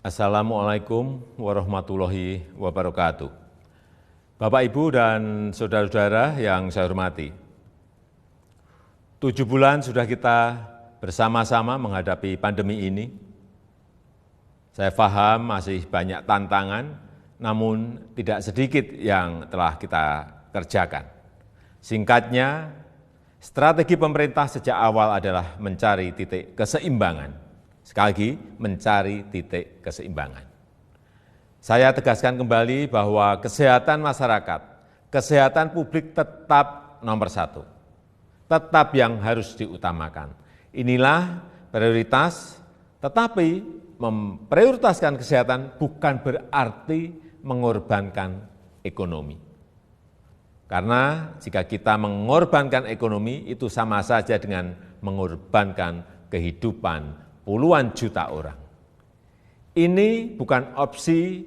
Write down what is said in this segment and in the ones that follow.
Assalamualaikum warahmatullahi wabarakatuh. Bapak, Ibu, dan saudara-saudara yang saya hormati, 7 bulan sudah kita bersama-sama menghadapi pandemi ini. Saya paham masih banyak tantangan, namun tidak sedikit yang telah kita kerjakan. Singkatnya, strategi pemerintah sejak awal adalah mencari titik keseimbangan. Sekali lagi, mencari titik keseimbangan. Saya tegaskan kembali bahwa kesehatan masyarakat, kesehatan publik tetap nomor 1. Tetap yang harus diutamakan. Inilah prioritas, tetapi memprioritaskan kesehatan bukan berarti mengorbankan ekonomi. Karena jika kita mengorbankan ekonomi, itu sama saja dengan mengorbankan kehidupan puluhan juta orang. Ini bukan opsi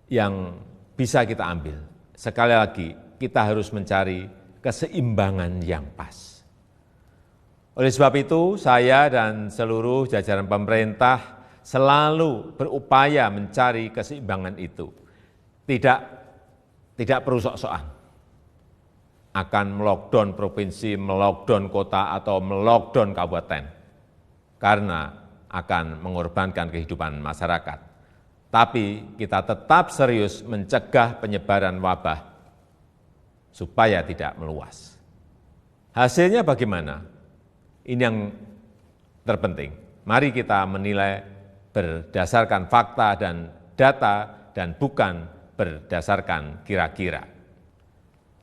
yang bisa kita ambil. Sekali lagi, kita harus mencari keseimbangan yang pas. Oleh sebab itu, saya dan seluruh jajaran pemerintah selalu berupaya mencari keseimbangan itu. Tidak perlu sok-sokan akan melockdown provinsi, melockdown kota, atau melockdown kabupaten. Karena akan mengorbankan kehidupan masyarakat. Tapi kita tetap serius mencegah penyebaran wabah supaya tidak meluas. Hasilnya bagaimana? Ini yang terpenting. Mari kita menilai berdasarkan fakta dan data dan bukan berdasarkan kira-kira.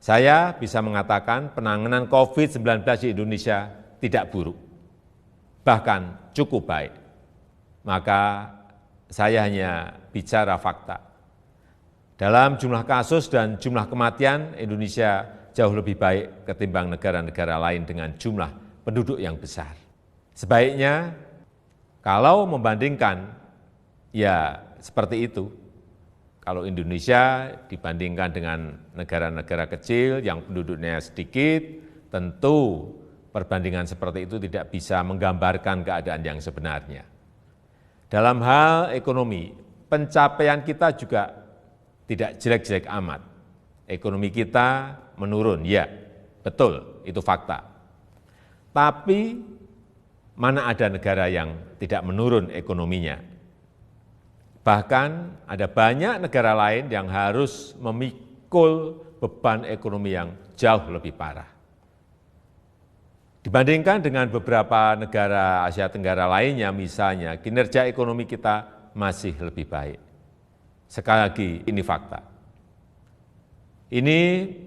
Saya bisa mengatakan penanganan COVID-19 di Indonesia tidak buruk, bahkan cukup baik. Maka saya hanya bicara fakta. Dalam jumlah kasus dan jumlah kematian, Indonesia jauh lebih baik ketimbang negara-negara lain dengan jumlah penduduk yang besar. Sebaiknya, kalau membandingkan, ya seperti itu. Kalau Indonesia dibandingkan dengan negara-negara kecil yang penduduknya sedikit, tentu perbandingan seperti itu tidak bisa menggambarkan keadaan yang sebenarnya. Dalam hal ekonomi, pencapaian kita juga tidak jelek-jelek amat. Ekonomi kita menurun, ya, betul, itu fakta. Tapi mana ada negara yang tidak menurun ekonominya? Bahkan ada banyak negara lain yang harus memikul beban ekonomi yang jauh lebih parah. Dibandingkan dengan beberapa negara Asia Tenggara lainnya, misalnya, kinerja ekonomi kita masih lebih baik. Sekali lagi, ini fakta. Ini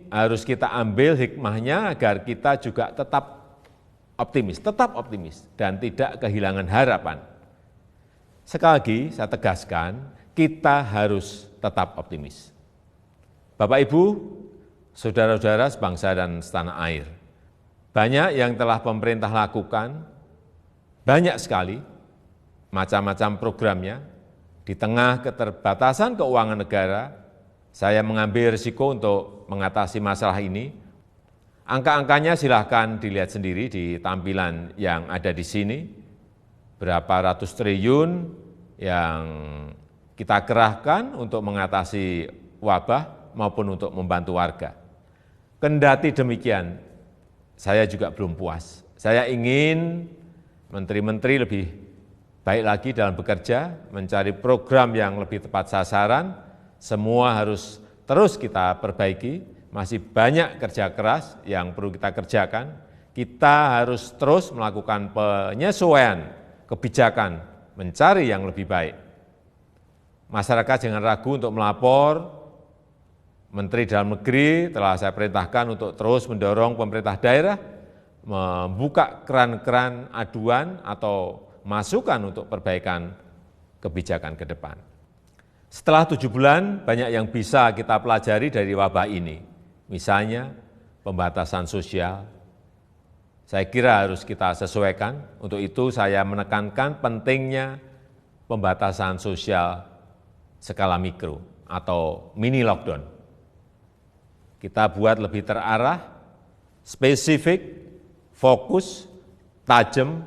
harus kita ambil hikmahnya agar kita juga tetap optimis, dan tidak kehilangan harapan. Sekali lagi, saya tegaskan, kita harus tetap optimis. Bapak, Ibu, saudara-saudara sebangsa dan setanah air, banyak yang telah pemerintah lakukan, banyak sekali macam-macam programnya. Di tengah keterbatasan keuangan negara, saya mengambil risiko untuk mengatasi masalah ini. Angka-angkanya silahkan dilihat sendiri di tampilan yang ada di sini. Berapa ratus triliun yang kita kerahkan untuk mengatasi wabah maupun untuk membantu warga. Kendati demikian, saya juga belum puas. Saya ingin menteri-menteri lebih baik lagi dalam bekerja, mencari program yang lebih tepat sasaran. Semua harus terus kita perbaiki. Masih banyak kerja keras yang perlu kita kerjakan. Kita harus terus melakukan penyesuaian kebijakan, mencari yang lebih baik. Masyarakat jangan ragu untuk melapor. Menteri Dalam Negeri telah saya perintahkan untuk terus mendorong pemerintah daerah membuka keran-keran aduan atau masukan untuk perbaikan kebijakan ke depan. Setelah 7 bulan, banyak yang bisa kita pelajari dari wabah ini. Misalnya, pembatasan sosial. Saya kira harus kita sesuaikan. Untuk itu saya menekankan pentingnya pembatasan sosial skala mikro atau mini lockdown. Kita buat lebih terarah, spesifik, fokus, tajam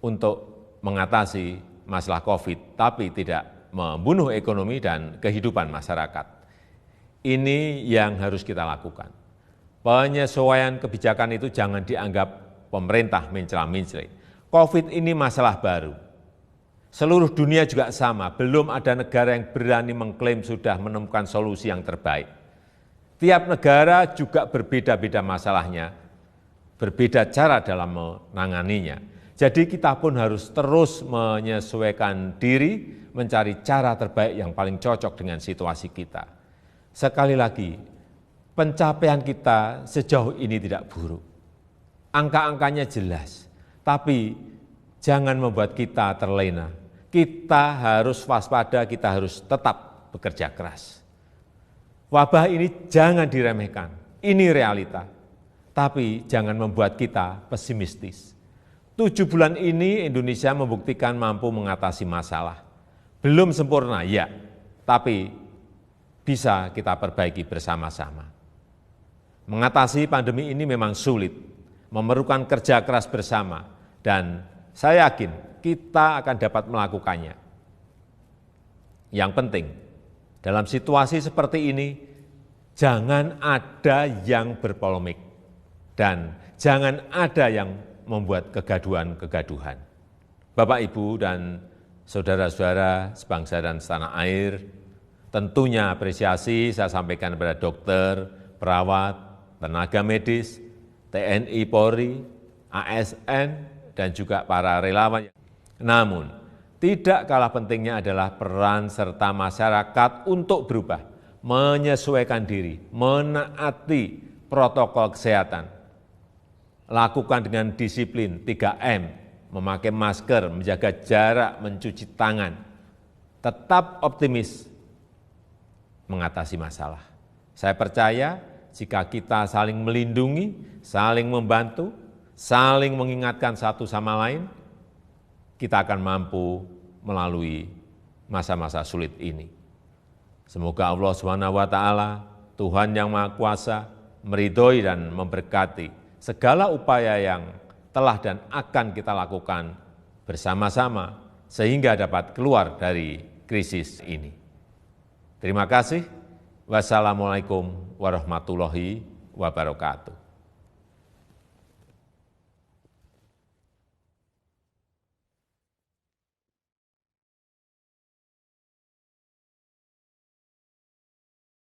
untuk mengatasi masalah COVID, tapi tidak membunuh ekonomi dan kehidupan masyarakat. Ini yang harus kita lakukan. Penyesuaian kebijakan itu jangan dianggap pemerintah mencela-mencela. COVID ini masalah baru. Seluruh dunia juga sama, belum ada negara yang berani mengklaim sudah menemukan solusi yang terbaik. Tiap negara juga berbeda-beda masalahnya, berbeda cara dalam menanganinya. Jadi kita pun harus terus menyesuaikan diri, mencari cara terbaik yang paling cocok dengan situasi kita. Sekali lagi, pencapaian kita sejauh ini tidak buruk. Angka-angkanya jelas, tapi jangan membuat kita terlena. Kita harus waspada, kita harus tetap bekerja keras. Wabah ini jangan diremehkan, ini realita. Tapi jangan membuat kita pesimistis. 7 bulan ini Indonesia membuktikan mampu mengatasi masalah. Belum sempurna, ya, tapi bisa kita perbaiki bersama-sama. Mengatasi pandemi ini memang sulit, memerlukan kerja keras bersama, dan saya yakin kita akan dapat melakukannya. Yang penting, dalam situasi seperti ini, jangan ada yang berpolemik, dan jangan ada yang membuat kegaduhan-kegaduhan. Bapak, Ibu, dan saudara-saudara sebangsa dan setanah air, tentunya apresiasi saya sampaikan kepada dokter, perawat, tenaga medis, TNI, Polri, ASN, dan juga para relawan. Namun, tidak kalah pentingnya adalah peran serta masyarakat untuk berubah, menyesuaikan diri, menaati protokol kesehatan. Lakukan dengan disiplin 3M, memakai masker, menjaga jarak, mencuci tangan. Tetap optimis mengatasi masalah. Saya percaya jika kita saling melindungi, saling membantu, saling mengingatkan satu sama lain, kita akan mampu melalui masa-masa sulit ini. Semoga Allah SWT, Tuhan yang Maha Kuasa, meridhoi dan memberkati segala upaya yang telah dan akan kita lakukan bersama-sama sehingga dapat keluar dari krisis ini. Terima kasih. Wassalamualaikum warahmatullahi wabarakatuh.